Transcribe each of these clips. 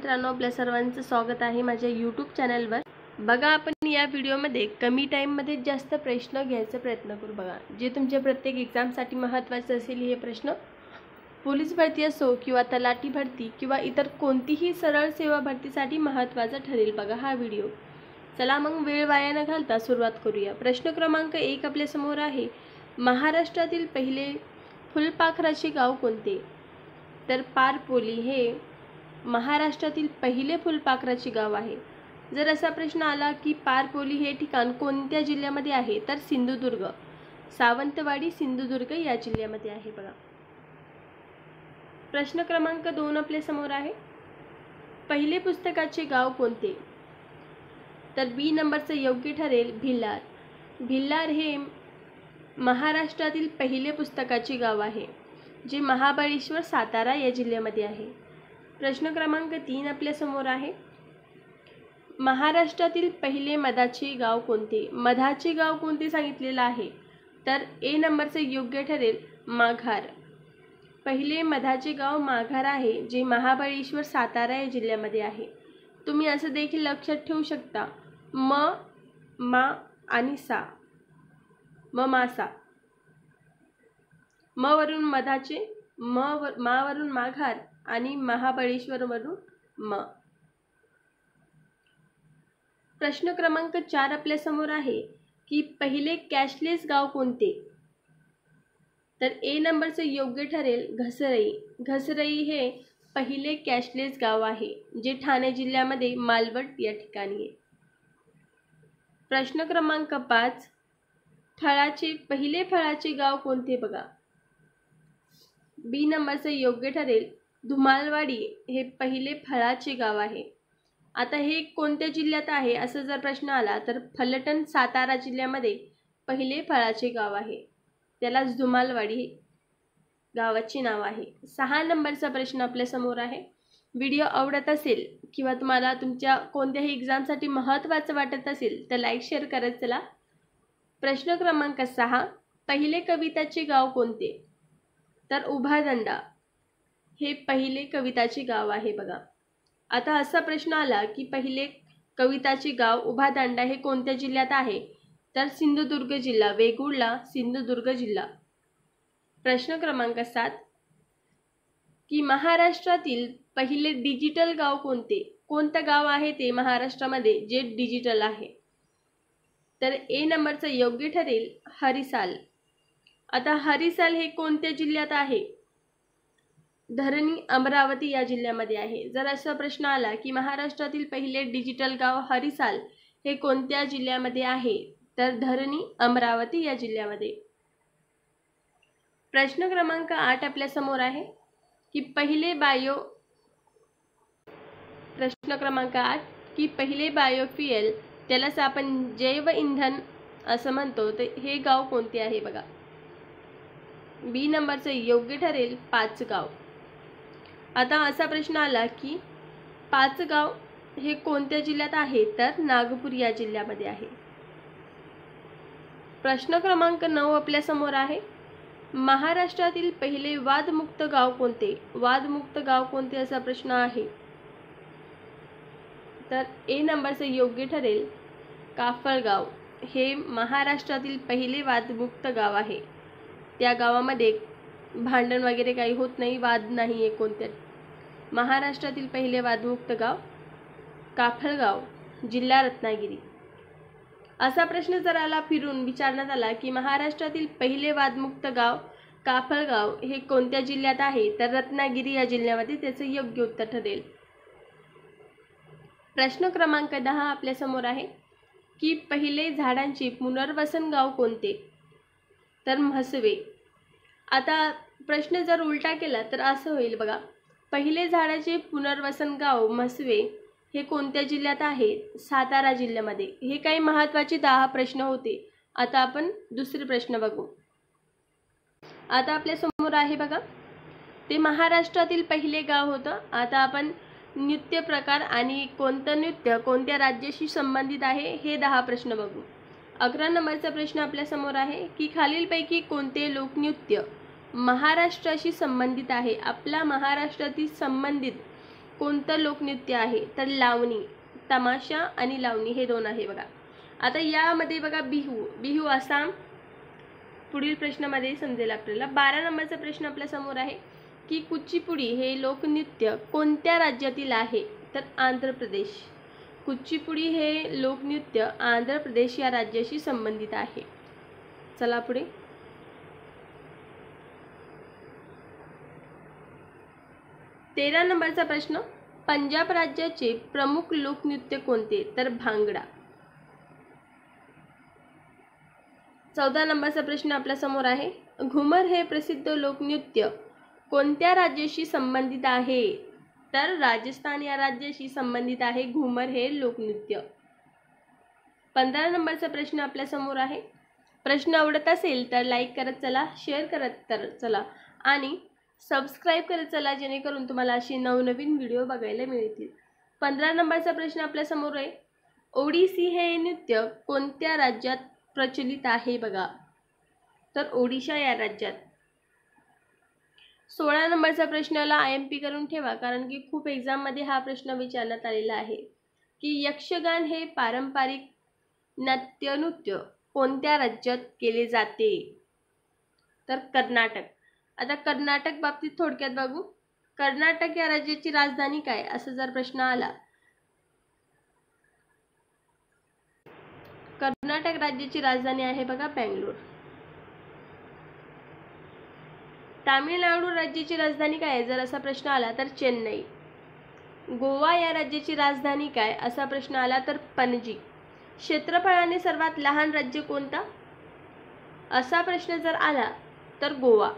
मित्रांनो, आपल्या सर्वांचं स्वागत आहे माझ्या यूट्यूब चॅनलवर। बघा, आपण या व्हिडिओमध्ये कमी टाईममध्ये जास्त प्रश्न घ्यायचा प्रयत्न करू। बघा, जे तुमच्या प्रत्येक एक्झामसाठी महत्त्वाचे असेल हे प्रश्न, पोलीस भरती असो किंवा तलाठी भरती किंवा इतर कोणतीही सरळ सेवा भरतीसाठी महत्त्वाचा ठरेल। बघा हा व्हिडिओ। चला मग वेळ वाया न घालता सुरुवात करूया। प्रश्न क्रमांक 1 आपल्या समोर आहे, महाराष्ट्रातील पहिले फुलपाखराचे गाव कोणते? तर पारपोली हे महाराष्ट्रातील पहिले फुलपाखराचे गाव आहे। जर असा प्रश्न आला की पारपोली हे ठिकाण कोणत्या जिल्ह्यामध्ये आहे, तर सिंधुदुर्ग, सावंतवाडी सिंधुदुर्ग या जिल्ह्यामध्ये आहे। बघा, प्रश्न क्रमांक 2 आपल्या समोर आहे, पहिले पुस्तकाचे गाव कोणते? तर बी नंबरचं योग्य ठरेल भिलार। भिलार हे महाराष्ट्रातील पहिले पुस्तकाचे गाव आहे, जे महाबळेश्वर सातारा या जिल्ह्यामध्ये आहे। प्रश्न क्रमांक 3 आपल्या समोर आहे, महाराष्ट्रातील पहिले मधाचे गाव कोणते? मधाचे गाव कोणते सांगितलेलं आहे, तर ए नंबरचे योग्य ठरेल माघार। पहिले मधाचे गाव माघार आहे, जे महाबळेश्वर सातारा या जिल्ह्यामध्ये आहे। तुम्ही असं देखील लक्षात ठेवू शकता, मा आणि सा, मासा, म वरून मधाचे, मा वरून माघार आणि महाबळेश्वर वरून म। प्रश्न क्रमांक 4 आपल्या समोर आहे की पहिले कॅशलेस गाव कोणते? तर ए नंबरचे योग्य ठरेल घसरई। घसरई हे पहिले कॅशलेस गाव आहे, जे ठाणे जिल्ह्यामध्ये मालवण या ठिकाणी आहे। प्रश्न क्रमांक 5, पहिले फळाचे गाव कोणते? बघा, बी नंबरचे योग्य ठरेल धुमालवाडी हे पहिले फळाचे गाव आहे। आता हे कोणत्या जिल्ह्यात आहे असं जर प्रश्न आला, तर फलटण सातारा जिल्ह्यामध्ये पहिले फळाचे गाव आहे, त्यालाच धुमालवाडी गावाचे नाव आहे। 6 नंबरचा प्रश्न आपल्या समोर आहे, व्हिडिओ आवडत असेल किंवा तुम्हाला तुमच्या कोणत्याही एक्झामसाठी महत्त्वाचं वाटत असेल तर लाईक शेअर करत चला। प्रश्न क्रमांक 6, पहिले कविताचे गाव कोणते? तर उभादांडा हे पहिले कविताचे गाव आहे। बघा, आता असा प्रश्न आला की पहिले कविताचे गाव उभादांडा हे कोणत्या जिल्ह्यात आहे? तर सिंधुदुर्ग जिल्हा, वेगुर्ला सिंधुदुर्ग जिल्हा। प्रश्न क्रमांक 7, की महाराष्ट्रातील पहिले डिजिटल गाव कोणते? कोणतं गाव आहे ते महाराष्ट्रामध्ये जे डिजिटल आहे? तर ए नंबरचं योग्य ठरेल हरिसाल। आता हरिसाल हे कोणत्या जिल्ह्यात आहे? धरणी अमरावती या जिल्ह्यामध्ये आहे। जर असा प्रश्न आला की महाराष्ट्रातील पहिले डिजिटल गाव हरिसाल हे कोणत्या जिल्ह्यामध्ये आहे? तर धरणी अमरावती या जिल्ह्यामध्ये। प्रश्न क्रमांक 8 आपल्या समोर आहे की प्रश्न क्रमांक 8, की पहिले बायोफ्युएल, त्यालाच आपण जैव इंधन असं म्हणतो, तर हे गाव कोणते आहे? बघा, बी नंबरचे योग्य ठरेल पाचगाव। आता असा प्रश्न आला की पाचगाव हे कोणत्या जिल्ह्यात आहे? तर नागपूर या जिल्ह्यामध्ये आहे। प्रश्न क्रमांक 9 आपल्या समोर आहे, महाराष्ट्रातील पहिले वादमुक्त गाव कोणते? वादमुक्त गाव कोणते असा प्रश्न आहे, तर ए नंबरचे योग्य ठरेल काफळगाव हे महाराष्ट्रातील पहिले वादमुक्त गाव आहे। त्या गावामध्ये भांडण वगैरे काही होत नाही, वाद नाही आहे कोणत्या। महाराष्ट्रातील पहिले वादमुक्त गाव काफळगाव, जिल्हा रत्नागिरी। असा प्रश्न जर आला, फिरून विचारण्यात आला की महाराष्ट्रातील पहिले वादमुक्त गाव काफळगाव हे कोणत्या जिल्ह्यात आहे? तर रत्नागिरी या जिल्ह्यामध्ये त्याचं योग्य उत्तर ठरेल। प्रश्न क्रमांक 10 आपल्या समोर आहे की पहिले झाडांचे पुनर्वसन गाव कोणते? तर म्हसवे। आता प्रश्न जर उलटा केला तर असं होईल, बघा, पहिले झाडाचे पुनर्वसन गाव म्हसवे हे कोणत्या जिल्ह्यात आहे? सातारा जिल्ह्यामध्ये। हे काही महत्त्वाचे 10 प्रश्न होते। आता आपण दुसरे प्रश्न बघू। आता आपल्या समोर आहे, बघा, ते महाराष्ट्रातील पहिले गाव होतं। आता आपण नृत्य प्रकार आणि कोणतं नृत्य कोणत्या राज्याशी संबंधित आहे हे 10 प्रश्न बघू। 11 नंबरचा प्रश्न आपल्या समोर आहे की खालीलपैकी कोणते लोकनृत्य महाराष्ट्राशी संबंधित आहे? आपला महाराष्ट्रातील संबंधित कोणतं लोकनृत्य आहे? तर लावणी, तमाशा आणि लावणी हे दोन आहे बघा. आता यामध्ये बघा बिहू आसाम पुढील प्रश्नामध्ये समजेल आपल्याला. 12 नंबरचा प्रश्न आपल्या समोर आहे की कुचिपुडी हे लोकनृत्य कोणत्या राज्यातील आहे? तर आंध्र प्रदेश. कुचिपुडी हे लोकनृत्य आंध्र प्रदेश या राज्याशी संबंधित आहे. चला पुढे. 13 नंबरचा प्रश्न, पंजाब राज्याचे प्रमुख लोकनृत्य कोणते? तर भांगडा. 14 नंबरचा प्रश्न आपल्या समोर आहे, घुमर हे प्रसिद्ध लोकनृत्य कोणत्या राज्याशी संबंधित आहे? तर राजस्थान या राज्याशी संबंधित आहे घुमर हे लोकनृत्य. 15 नंबरचा प्रश्न आपल्या समोर आहे. प्रश्न आवडत असेल तर लाईक करत चला, शेअर करत चला आणि सबस्क्राईब करत चला, जेणेकरून तुम्हाला अशी नवनवीन व्हिडिओ बघायला मिळतील. 15 नंबरचा प्रश्न आपल्या समोर आहे, ओडिसी हे नृत्य कोणत्या राज्यात प्रचलित आहे? बघा, तर ओडिशा या राज्यात. 16 नंबरचा प्रश्नाला IMP करून ठेवा, कारण की खूप एक्झाममध्ये हा प्रश्न विचारण्यात आलेला आहे की यक्षगान हे पारंपरिक नाट्यनृत्य कोणत्या राज्यात केले जाते? तर कर्नाटक. आता कर्नाटक बाबतीत थोडक्यात बघू. कर्नाटक या राज्याची राजधानी काय, असं जर प्रश्न आला, कर्नाटक राज्याची राजधानी आहे बघा बेंगलोर. तामिळनाडू राज्याची राजधानी काय जर असा प्रश्न आला तर चेन्नई. गोवा या राज्याची राजधानी काय असा प्रश्न आला तर पणजी. क्षेत्रफळाने सर्वात लहान राज्य कोणता असा प्रश्न जर आला तर गोवा.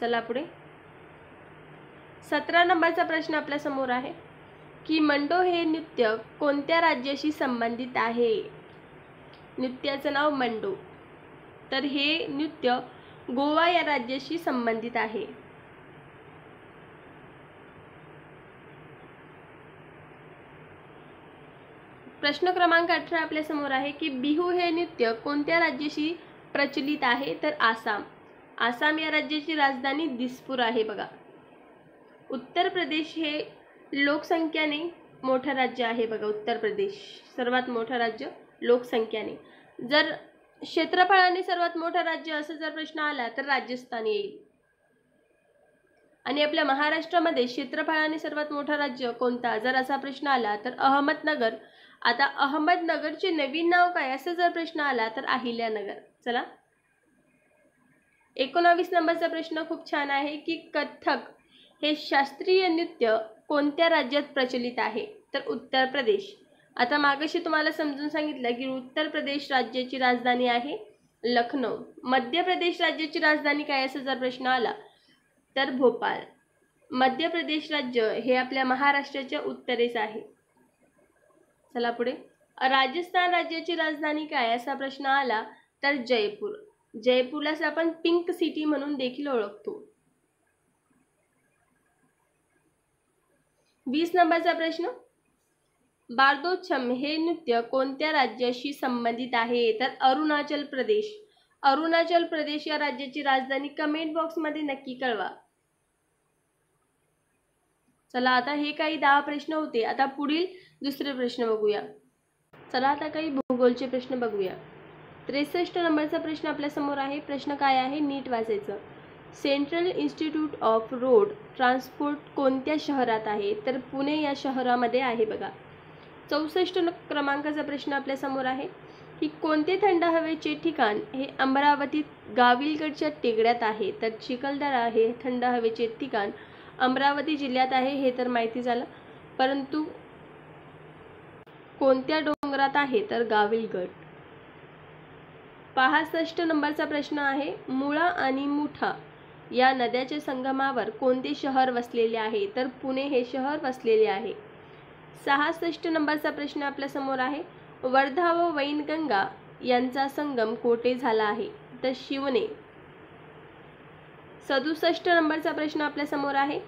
चला पुढे. 17 नंबरचा प्रश्न आपल्या समोर आहे की मंडो हे नृत्य कोणत्या राज्याशी संबंधित आहे? नृत्याचं नाव मंडो. तर हे नृत्य गोवा या राज्याशी संबंधित आहे. प्रश्न क्रमांक 18 आपल्या समोर आहे की बिहू हे नृत्य कोणत्या राज्याशी प्रचलित आहे? तर आसाम. आसाम या राज्याची राजधानी दिसपूर आहे बघा. उत्तर प्रदेश हे लोकसंख्येने मोठं राज्य आहे बघा. उत्तर प्रदेश सर्वात मोठं राज्य लोकसंख्येने. जर क्षेत्रफळाने सर्वात मोठं राज्य असं जर प्रश्न आला तर राजस्थान येईल. आणि आपल्या महाराष्ट्रामध्ये क्षेत्रफळाने सर्वात मोठं राज्य कोणता जर असा प्रश्न आला तर अहमदनगर. आता अहमदनगरचे नवीन नाव काय असं जर प्रश्न आला तर अहिल्यानगर. चला. 19 नंबरचा प्रश्न खूप छान आहे की कथ्थक हे शास्त्रीय नृत्य कोणत्या राज्यात प्रचलित आहे? तर उत्तर प्रदेश. आता मागाशी तुम्हाला समजून सांगितलं की उत्तर प्रदेश राज्याची राजधानी आहे लखनौ. मध्य प्रदेश राज्याची राजधानी काय असं जर प्रश्न आला तर भोपाळ. मध्य प्रदेश राज्य हे आपल्या महाराष्ट्राच्या उत्तरेस आहे. चला पुढे. राजस्थान राज्याची राजधानी काय असा प्रश्न आला तर जयपूर. जयपूरलाच आपण पिंक सिटी म्हणून देखील ओळखतो. 20 नंबरचा प्रश्न, बारदोछम हे नृत्य कोणत्या राज्याशी संबंधित आहे? तर अरुणाचल प्रदेश. अरुणाचल प्रदेश या राज्याची राजधानी कमेंट बॉक्समध्ये नक्की कळवा. चला, आता हे काही 10 प्रश्न होते. आता पुढील दुसरे प्रश्न बघूया. चला आता काही भूगोलचे प्रश्न बघूया. 63 नंबरचा प्रश्न आपल्या समोर आहे. प्रश्न काय आहे नीट वाचायचं. Central institute of road transport कोणत्या शहरात आहे? तर पुणे या शहरामध्ये आहे बघा. 64 क्रमांकाचा प्रश्न आपल्या समोर आहे की कोणते थंड हवेचे ठिकाण हे अमरावतीत गाविलगडच्या टेकड्यात आहे? तर चिखलदरा हे थंड हवेचे ठिकाण अमरावती जिल्ह्यात आहे हे तर माहिती झालं, परंतु कोणत्या डोंगरात आहे? तर गाविलगड. 65 नंबरचा प्रश्न आहे, मुळा आणि मुठा या नद्याच्या संगमावर कोणते शहर वसलेले आहे? तर पुणे हे शहर वसलेले आहे. 66 नंबरचा प्रश्न आपल्या समोर आहे, वर्धा व वैनगंगा यांचा संगम कोठे झाला आहे? तर शिवने. 67 नंबरचा प्रश्न आपल्या समोर आहे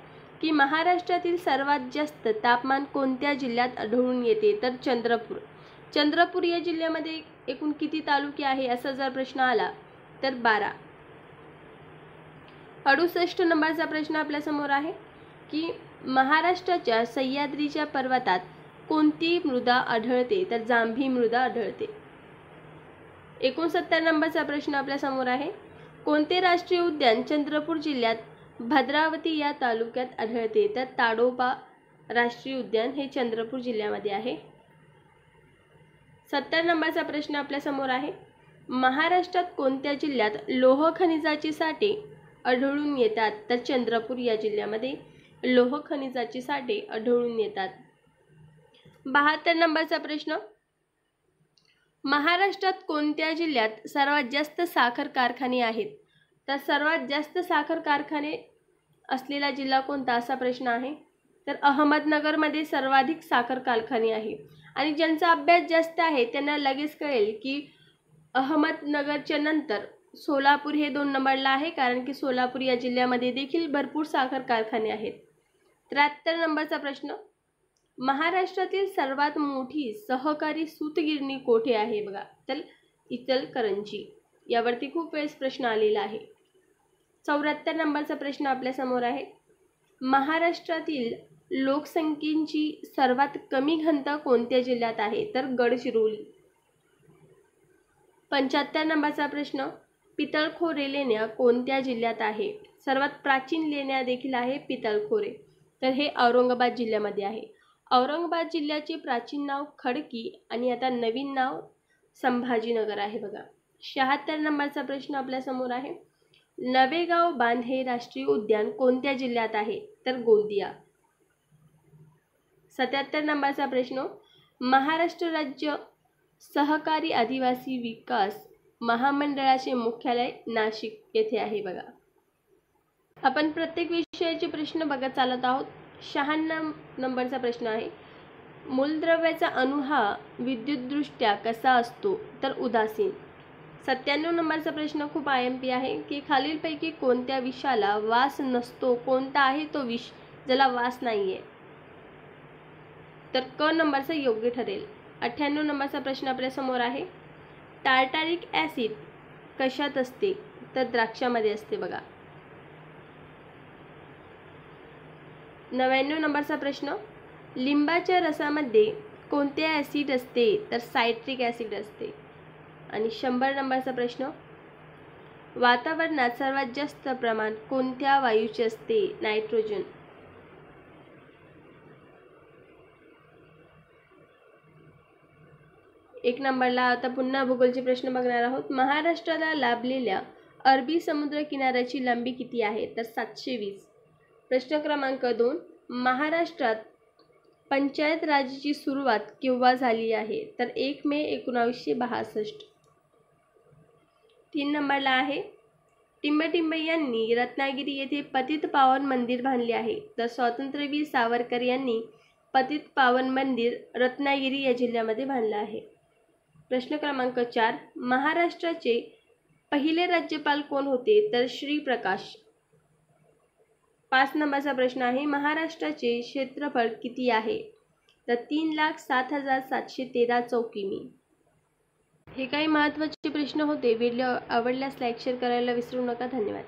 की महाराष्ट्रातील सर्वात जास्त तापमान कोणत्या जिल्ह्यात आढळून येते? तर चंद्रपूर. चंद्रपूर या जिल्ह्यामध्ये एकूण किती तालुके आहे असा जर प्रश्न आला तर 12. 68 नंबरचा प्रश्न आपल्या समोर आहे की महाराष्ट्राच्या सह्याद्रीच्या पर्वतात कोणती मृदा आढळते? तर जांभी मृदा आढळते. 69 नंबरचा प्रश्न आपल्या समोर आहे. कोणते राष्ट्रीय उद्यान चंद्रपूर जिल्ह्यात भद्रावती या तालुक्यात आढळते? तर ताडोबा राष्ट्रीय उद्यान हे चंद्रपूर जिल्ह्यामध्ये आहे. 70 नंबरचा प्रश्न आपल्या समोर आहे. महाराष्ट्रात कोणत्या जिल्ह्यात लोह खनिजाची साठे आढळून येतात? तर चंद्रपूर या जिल्ह्यामध्ये लोह खनिजाची साठे आढळून येतात. 72 नंबरचा प्रश्न. महाराष्ट्रात कोणत्या जिल्ह्यात सर्वात जास्त साखर कारखाने आहेत? तर सर्वात जास्त साखर कारखाने असलेला जिल्हा कोणता असा प्रश्न आहे. तर अहमदनगरमध्ये सर्वाधिक साखर कारखाने आहे. आणि ज्यांचा अभ्यास जास्त आहे त्यांना लगेच कळेल की अहमदनगरच्या नंतर सोलापूर हे 2 नंबरला आहे, कारण की सोलापूर या जिल्ह्यामध्ये देखील भरपूर साखर कारखाने आहेत. 73 नंबरचा प्रश्न. महाराष्ट्रातील सर्वात मोठी सहकारी सूतगिरणी कोठे आहे? बघा, तर इचलकरंजी. यावरती खूप वेळेस प्रश्न आलेला आहे. 74 नंबरचा प्रश्न आपल्या समोर आहे. महाराष्ट्रातील लोकसंख्येची सर्वात कमी घनता कोणत्या जिल्ह्यात आहे? तर गडचिरोली. 75 नंबरचा प्रश्न. पितळखोरे लेण्या कोणत्या जिल्ह्यात आहे? सर्वात प्राचीन लेण्या देखील आहे पितळखोरे, तर हे औरंगाबाद जिल्ह्यामध्ये आहे. औरंगाबाद जिल्ह्याचे प्राचीन नाव खडकी आणि आता नवीन नाव संभाजीनगर आहे. बघा. 76 नंबरचा प्रश्न आपल्या समोर आहे. नवेगाव बांध हे राष्ट्रीय उद्यान कोणत्या जिल्ह्यात आहे? तर गोंदिया. 77 नंबरचा प्रश्न. महाराष्ट्र राज्य सहकारी आदिवासी विकास महामंडळाचे मुख्यालय नाशिक येथे आहे. बघा. आपण प्रत्येक विषयाचे प्रश्न बघत चालत आहोत. 96 नंबरचा प्रश्न आहे. मूलद्रव्याचा अणु हा विद्युतदृष्ट्या कसा असतो? तर उदासीन. 97 नंबरचा प्रश्न खूप IMP आहे की खालीलपैकी कोणत्या विषाला वास नसतो? कोणता आहे तो विष ज्याला वास नाहीये? तर क नंबरचा योग्य ठरेल. 98 नंबरचा प्रश्न आपल्या समोर आहे. टार्टारिक ॲसिड कशात असते? तर द्राक्षामध्ये असते. बघा. 99 नंबरचा प्रश्न. लिंबाच्या रसामध्ये कोणते ॲसिड असते? तर सायट्रिक ॲसिड असते. आणि 100 नंबरचा प्रश्न. वातावरणात सर्वात जास्त प्रमाण कोणत्या वायूचे असते? नायट्रोजन. 1 नंबरला आता पुन्हा भूगोलचे प्रश्न बघणार आहोत. महाराष्ट्राला लाभलेल्या अरबी समुद्र किनाऱ्याची लांबी किती आहे? तर 720. प्रश्न क्रमांक 2. महाराष्ट्रात पंचायत राजची सुरुवात केव्हा झाली आहे? तर 1 मे 1962. 3 नंबरला आहे. टिंबटिंब यांनी रत्नागिरी येथे पतित पावन मंदिर बांधले आहे. तर स्वातंत्र्यवीर सावरकर यांनी पतित पावन मंदिर रत्नागिरी या जिल्ह्यामध्ये बांधलं आहे. प्रश्न क्रमांक 4. महाराष्ट्राचे पहिले राज्यपाल कोण होते? तर श्री प्रकाश. 5 नंबरचा प्रश्न आहे. महाराष्ट्राचे क्षेत्रफळ किती आहे? तर 3,07,713 चौकिमी. हे काही महत्त्वाचे प्रश्न होते. व्हिडिओ आवडल्यास लाईक शेअर करायला विसरू नका. धन्यवाद.